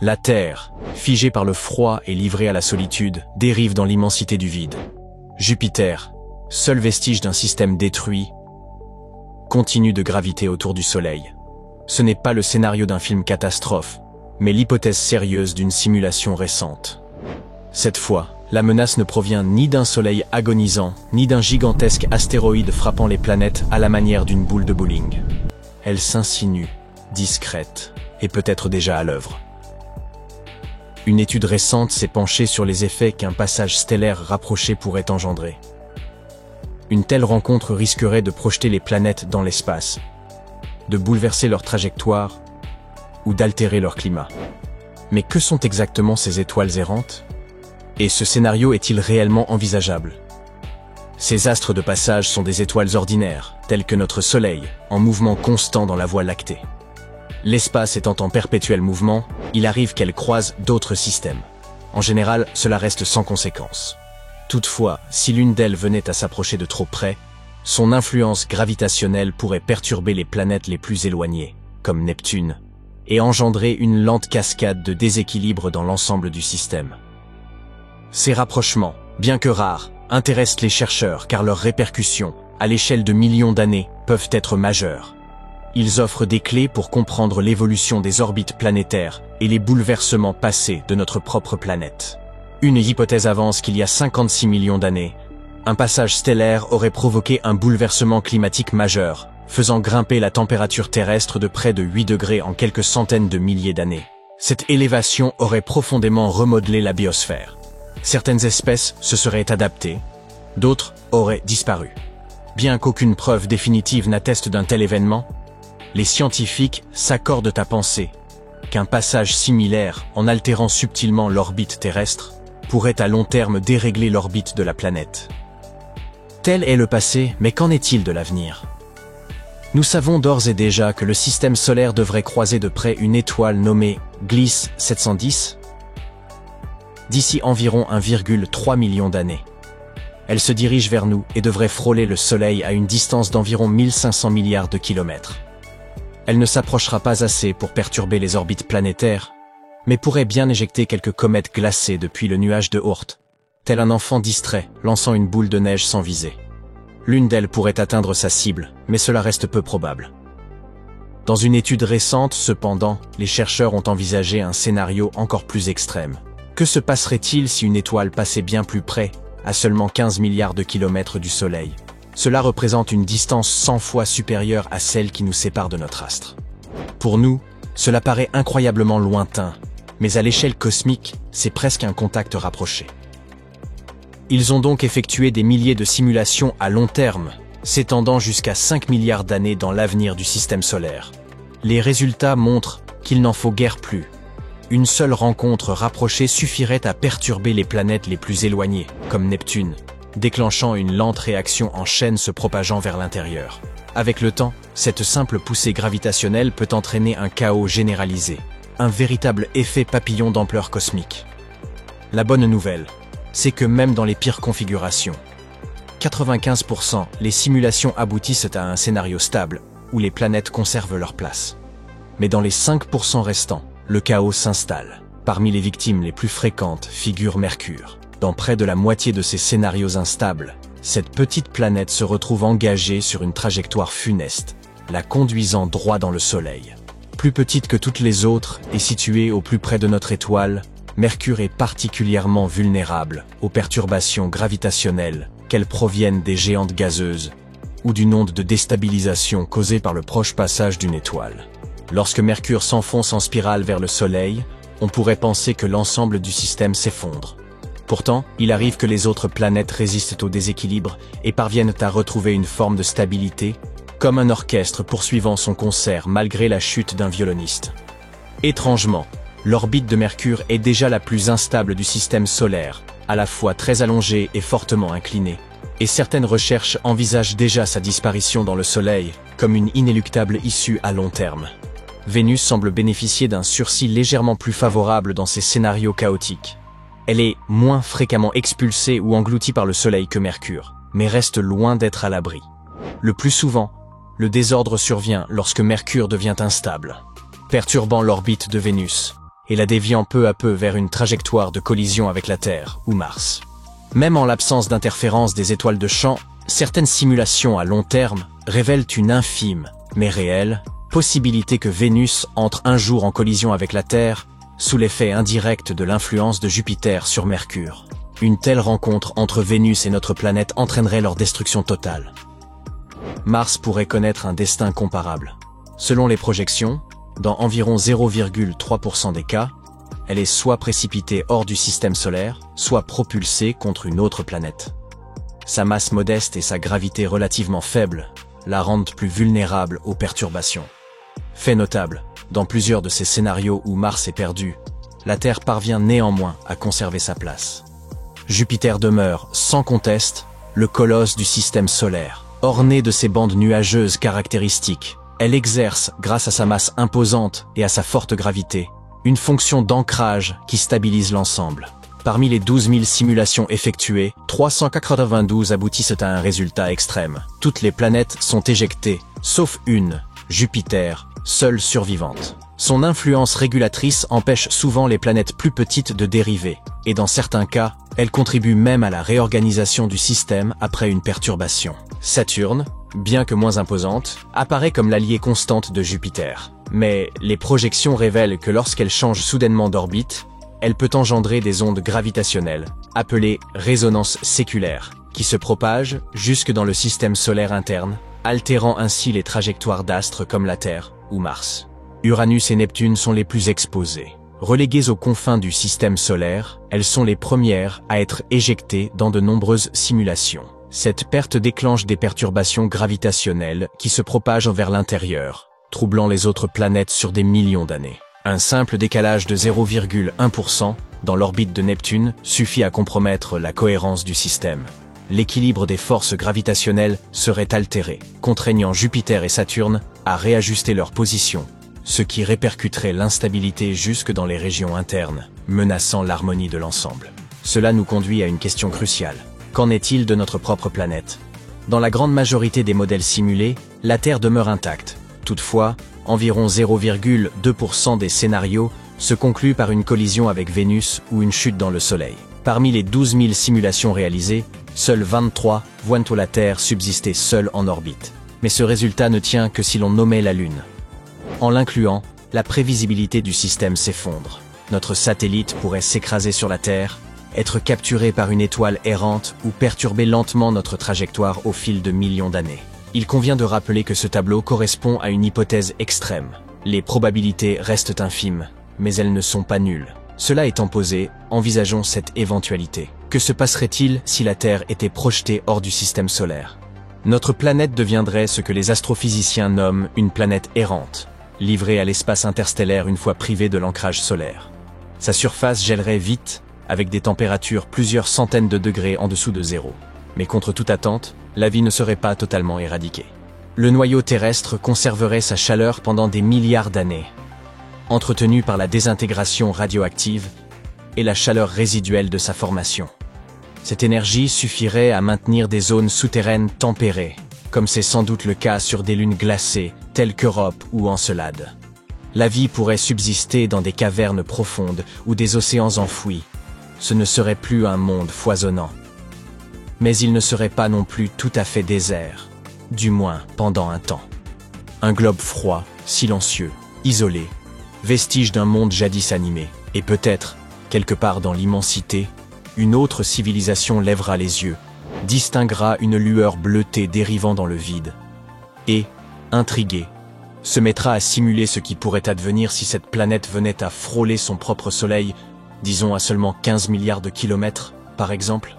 La Terre, figée par le froid et livrée à la solitude, dérive dans l'immensité du vide. Jupiter, seul vestige d'un système détruit, continue de graviter autour du Soleil. Ce n'est pas le scénario d'un film catastrophe, mais l'hypothèse sérieuse d'une simulation récente. Cette fois, la menace ne provient ni d'un Soleil agonisant, ni d'un gigantesque astéroïde frappant les planètes à la manière d'une boule de bowling. Elle s'insinue, discrète, et peut-être déjà à l'œuvre. Une étude récente s'est penchée sur les effets qu'un passage stellaire rapproché pourrait engendrer. Une telle rencontre risquerait de projeter les planètes dans l'espace, de bouleverser leur trajectoire ou d'altérer leur climat. Mais que sont exactement ces étoiles errantes ? Et ce scénario est-il réellement envisageable ? Ces astres de passage sont des étoiles ordinaires, telles que notre Soleil, en mouvement constant dans la Voie lactée. L'espace étant en perpétuel mouvement, il arrive qu'elles croisent d'autres systèmes. En général, cela reste sans conséquence. Toutefois, si l'une d'elles venait à s'approcher de trop près, son influence gravitationnelle pourrait perturber les planètes les plus éloignées, comme Neptune, et engendrer une lente cascade de déséquilibre dans l'ensemble du système. Ces rapprochements, bien que rares, intéressent les chercheurs car leurs répercussions, à l'échelle de millions d'années, peuvent être majeures. Ils offrent des clés pour comprendre l'évolution des orbites planétaires et les bouleversements passés de notre propre planète. Une hypothèse avance qu'il y a 56 millions d'années, un passage stellaire aurait provoqué un bouleversement climatique majeur, faisant grimper la température terrestre de près de 8 degrés en quelques centaines de milliers d'années. Cette élévation aurait profondément remodelé la biosphère. Certaines espèces se seraient adaptées, d'autres auraient disparu. Bien qu'aucune preuve définitive n'atteste d'un tel événement, les scientifiques s'accordent à penser qu'un passage similaire, en altérant subtilement l'orbite terrestre, pourrait à long terme dérégler l'orbite de la planète. Tel est le passé, mais qu'en est-il de l'avenir ? Nous savons d'ores et déjà que le système solaire devrait croiser de près une étoile nommée Gliese 710 d'ici environ 1,3 million d'années. Elle se dirige vers nous et devrait frôler le Soleil à une distance d'environ 1500 milliards de kilomètres. Elle ne s'approchera pas assez pour perturber les orbites planétaires, mais pourrait bien éjecter quelques comètes glacées depuis le nuage de Oort, tel un enfant distrait lançant une boule de neige sans visée. L'une d'elles pourrait atteindre sa cible, mais cela reste peu probable. Dans une étude récente, cependant, les chercheurs ont envisagé un scénario encore plus extrême. Que se passerait-il si une étoile passait bien plus près, à seulement 15 milliards de kilomètres du Soleil ? Cela représente une distance 100 fois supérieure à celle qui nous sépare de notre astre. Pour nous, cela paraît incroyablement lointain, mais à l'échelle cosmique, c'est presque un contact rapproché. Ils ont donc effectué des milliers de simulations à long terme, s'étendant jusqu'à 5 milliards d'années dans l'avenir du système solaire. Les résultats montrent qu'il n'en faut guère plus. Une seule rencontre rapprochée suffirait à perturber les planètes les plus éloignées, comme Neptune, déclenchant une lente réaction en chaîne se propageant vers l'intérieur. Avec le temps, cette simple poussée gravitationnelle peut entraîner un chaos généralisé, un véritable effet papillon d'ampleur cosmique. La bonne nouvelle, c'est que même dans les pires configurations, 95%, les simulations aboutissent à un scénario stable, où les planètes conservent leur place. Mais dans les 5% restants, le chaos s'installe. Parmi les victimes les plus fréquentes figure Mercure. Dans près de la moitié de ces scénarios instables, cette petite planète se retrouve engagée sur une trajectoire funeste, la conduisant droit dans le Soleil. Plus petite que toutes les autres et située au plus près de notre étoile, Mercure est particulièrement vulnérable aux perturbations gravitationnelles, qu'elles proviennent des géantes gazeuses ou d'une onde de déstabilisation causée par le proche passage d'une étoile. Lorsque Mercure s'enfonce en spirale vers le Soleil, on pourrait penser que l'ensemble du système s'effondre. Pourtant, il arrive que les autres planètes résistent au déséquilibre et parviennent à retrouver une forme de stabilité, comme un orchestre poursuivant son concert malgré la chute d'un violoniste. Étrangement, l'orbite de Mercure est déjà la plus instable du système solaire, à la fois très allongée et fortement inclinée, et certaines recherches envisagent déjà sa disparition dans le Soleil, comme une inéluctable issue à long terme. Vénus semble bénéficier d'un sursis légèrement plus favorable dans ces scénarios chaotiques. Elle est moins fréquemment expulsée ou engloutie par le Soleil que Mercure, mais reste loin d'être à l'abri. Le plus souvent, le désordre survient lorsque Mercure devient instable, perturbant l'orbite de Vénus, et la déviant peu à peu vers une trajectoire de collision avec la Terre ou Mars. Même en l'absence d'interférence des étoiles de champ, certaines simulations à long terme révèlent une infime, mais réelle, possibilité que Vénus entre un jour en collision avec la Terre sous l'effet indirect de l'influence de Jupiter sur Mercure. Une telle rencontre entre Vénus et notre planète entraînerait leur destruction totale. Mars pourrait connaître un destin comparable. Selon les projections, dans environ 0,3% des cas, elle est soit précipitée hors du système solaire, soit propulsée contre une autre planète. Sa masse modeste et sa gravité relativement faible la rendent plus vulnérable aux perturbations. Fait notable, dans plusieurs de ces scénarios où Mars est perdu, la Terre parvient néanmoins à conserver sa place. Jupiter demeure, sans conteste, le colosse du système solaire. Ornée de ses bandes nuageuses caractéristiques, elle exerce, grâce à sa masse imposante et à sa forte gravité, une fonction d'ancrage qui stabilise l'ensemble. Parmi les 12 000 simulations effectuées, 392 aboutissent à un résultat extrême. Toutes les planètes sont éjectées, sauf une, Jupiter, seule survivante. Son influence régulatrice empêche souvent les planètes plus petites de dériver, et dans certains cas, elle contribue même à la réorganisation du système après une perturbation. Saturne, bien que moins imposante, apparaît comme l'alliée constante de Jupiter. Mais les projections révèlent que lorsqu'elle change soudainement d'orbite, elle peut engendrer des ondes gravitationnelles, appelées résonances séculaires, qui se propagent jusque dans le système solaire interne, altérant ainsi les trajectoires d'astres comme la Terre ou Mars. Uranus et Neptune sont les plus exposées. Reléguées aux confins du système solaire, elles sont les premières à être éjectées dans de nombreuses simulations. Cette perte déclenche des perturbations gravitationnelles qui se propagent vers l'intérieur, troublant les autres planètes sur des millions d'années. Un simple décalage de 0,1% dans l'orbite de Neptune suffit à compromettre la cohérence du système. L'équilibre des forces gravitationnelles serait altéré, contraignant Jupiter et Saturne à réajuster leur position, ce qui répercuterait l'instabilité jusque dans les régions internes, menaçant l'harmonie de l'ensemble. Cela nous conduit à une question cruciale. Qu'en est-il de notre propre planète? Dans la grande majorité des modèles simulés, la Terre demeure intacte. Toutefois, environ 0,2% des scénarios se concluent par une collision avec Vénus ou une chute dans le Soleil. Parmi les 12 000 simulations réalisées, seules 23 voient la Terre subsister seule en orbite. Mais ce résultat ne tient que si l'on nommait la Lune. En l'incluant, la prévisibilité du système s'effondre. Notre satellite pourrait s'écraser sur la Terre, être capturé par une étoile errante ou perturber lentement notre trajectoire au fil de millions d'années. Il convient de rappeler que ce tableau correspond à une hypothèse extrême. Les probabilités restent infimes, mais elles ne sont pas nulles. Cela étant posé, envisageons cette éventualité. Que se passerait-il si la Terre était projetée hors du système solaire? Notre planète deviendrait ce que les astrophysiciens nomment une planète errante, livrée à l'espace interstellaire une fois privée de l'ancrage solaire. Sa surface gèlerait vite, avec des températures plusieurs centaines de degrés en dessous de zéro. Mais contre toute attente, la vie ne serait pas totalement éradiquée. Le noyau terrestre conserverait sa chaleur pendant des milliards d'années, entretenu par la désintégration radioactive et la chaleur résiduelle de sa formation. Cette énergie suffirait à maintenir des zones souterraines tempérées, comme c'est sans doute le cas sur des lunes glacées, telles qu'Europe ou Encelade. La vie pourrait subsister dans des cavernes profondes ou des océans enfouis. Ce ne serait plus un monde foisonnant. Mais il ne serait pas non plus tout à fait désert, du moins pendant un temps. Un globe froid, silencieux, isolé, vestige d'un monde jadis animé, et peut-être, quelque part dans l'immensité, une autre civilisation lèvera les yeux, distinguera une lueur bleutée dérivant dans le vide, et, intriguée, se mettra à simuler ce qui pourrait advenir si cette planète venait à frôler son propre soleil, disons à seulement 15 milliards de kilomètres, par exemple.